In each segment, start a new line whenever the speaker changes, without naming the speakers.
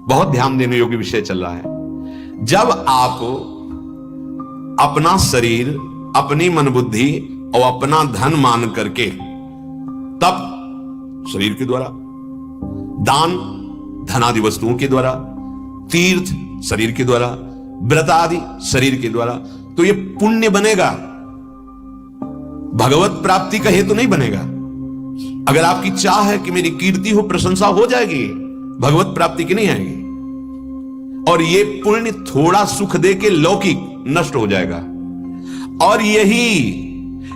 बहुत ध्यान देने योग्य विषय चल रहा है। जब आप अपना शरीर, अपनी मन बुद्धि और अपना धन मान करके, तप शरीर के द्वारा, दान धनादि वस्तुओं के द्वारा, तीर्थ शरीर के द्वारा, व्रत आदि शरीर के द्वारा, तो ये पुण्य बनेगा, भगवत प्राप्ति का हेतु नहीं बनेगा। अगर आपकी चाह है कि मेरी कीर्ति हो, प्रशंसा हो जाएगी, भगवत प्राप्ति की नहीं आएगी। और ये पुण्य थोड़ा सुख दे के लौकिक नष्ट हो जाएगा। और यही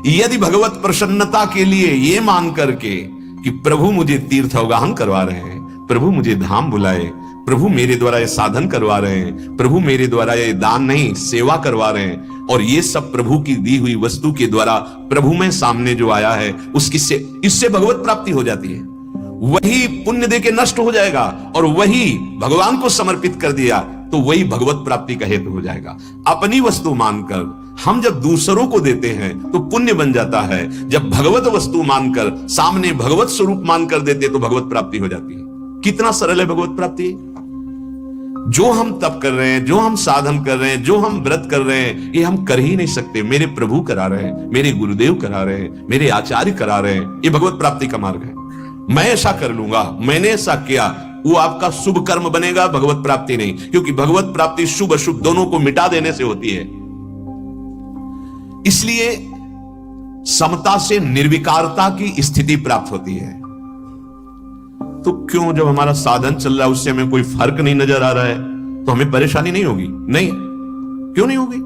यदि भगवत प्रसन्नता के लिए ये मान करके कि प्रभु मुझे तीर्थ अवगाहन करवा रहे हैं, प्रभु मुझे धाम बुलाए, प्रभु मेरे द्वारा ये साधन करवा रहे हैं, प्रभु मेरे द्वारा ये दान नहीं सेवा करवा रहे हैं, और ये सब प्रभु की दी हुई वस्तु के द्वारा प्रभु में सामने जो आया है उसकी से इससे भगवत प्राप्ति हो जाती है। वही पुण्य दे के नष्ट हो जाएगा और वही भगवान को समर्पित कर दिया तो वही भगवत प्राप्ति का हेतु हो जाएगा। अपनी वस्तु मानकर हम जब दूसरों को देते हैं तो पुण्य बन जाता है। जब भगवत वस्तु मानकर सामने भगवत स्वरूप मानकर देते तो भगवत प्राप्ति हो जाती है। कितना सरल है भगवत प्राप्ति। जो हम तप कर रहे हैं, जो हम साधन कर रहे हैं, जो हम व्रत कर रहे हैं, ये हम कर ही नहीं सकते। मेरे प्रभु करा रहे हैं, मेरे गुरुदेव करा रहे हैं, मेरे आचार्य करा रहे हैं। ये भगवत प्राप्ति का मार्ग है। मैं ऐसा कर लूंगा, मैंने ऐसा किया, वो आपका शुभ कर्म बनेगा, भगवत प्राप्ति नहीं। क्योंकि भगवत प्राप्ति शुभ अशुभ दोनों को मिटा देने से होती है। इसलिए समता से निर्विकारता की स्थिति प्राप्त होती है। तो क्यों जब हमारा साधन चल रहा है उससे हमें कोई फर्क नहीं नजर आ रहा है तो हमें परेशानी नहीं होगी? नहीं, क्यों नहीं होगी?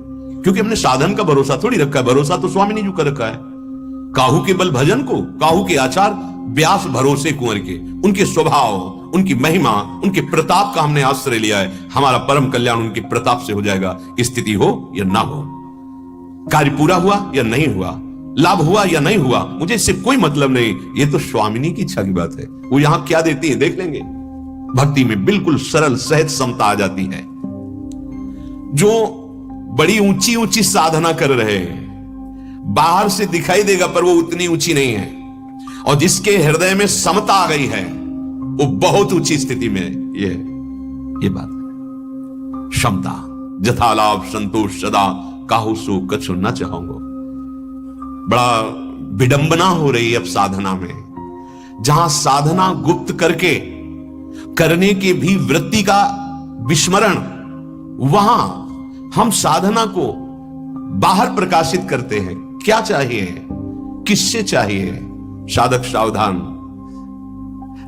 क्योंकि हमने साधन का भरोसा थोड़ी रखा है। भरोसा तो स्वामी ने जो कर रखा है। काहू के बल भजन को, काहू के आचार, व्यास भरोसे कुंवर के, उनके स्वभाव, उनकी महिमा, उनके प्रताप का हमने आश्रय लिया है। हमारा परम कल्याण उनके प्रताप से हो जाएगा, स्थिति हो या ना हो, कार्य पूरा हुआ या नहीं हुआ, लाभ हुआ या नहीं हुआ, मुझे इससे कोई मतलब नहीं। ये तो स्वामिनी की इच्छा की बात है। वो यहां क्या देती है देख लेंगे। भक्ति में बिल्कुल सरल सहज समता आ जाती है। जो बड़ी ऊंची ऊंची साधना कर रहे हैं, बाहर से दिखाई देगा पर वो उतनी ऊंची नहीं है। और जिसके हृदय में समता आ गई है वो बहुत ऊंची स्थिति में ये बात है। क्षमता जथा लाभ संतोष सदा काहू सो कछु न चाहूंगो। बड़ा विडंबना हो रही है अब साधना में। जहां साधना गुप्त करके करने के भी वृत्ति का विस्मरण, वहां हम साधना को बाहर प्रकाशित करते हैं। क्या चाहिए, किससे चाहिए? साधक सावधान।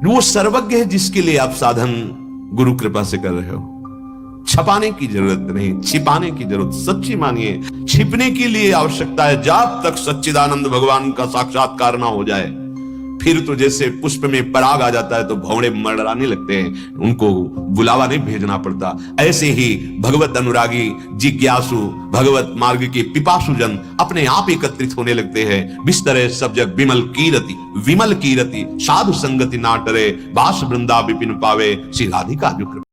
वो सर्वज्ञ है जिसके लिए आप साधन गुरु कृपा से कर रहे हो। छपाने की जरूरत नहीं, छिपाने की जरूरत, सच्ची मानिए। छिपने के लिए आवश्यकता है जब तक सच्चिदानंद भगवान का साक्षात्कार ना हो जाए। फिर तो जैसे पुष्प में पराग आ जाता है तो भौरे मरड़ाने लगते हैं, उनको बुलावा नहीं भेजना पड़ता। ऐसे ही भगवत अनुरागी जिज्ञासु, भगवत मार्ग के पिपासु जन अपने आप एकत्रित होने लगते हैं। बिस्तरे सब जग विमल कीरति साधु संगति ना टरे, बास वृंदा विपिन पावे। श्री राधिका जो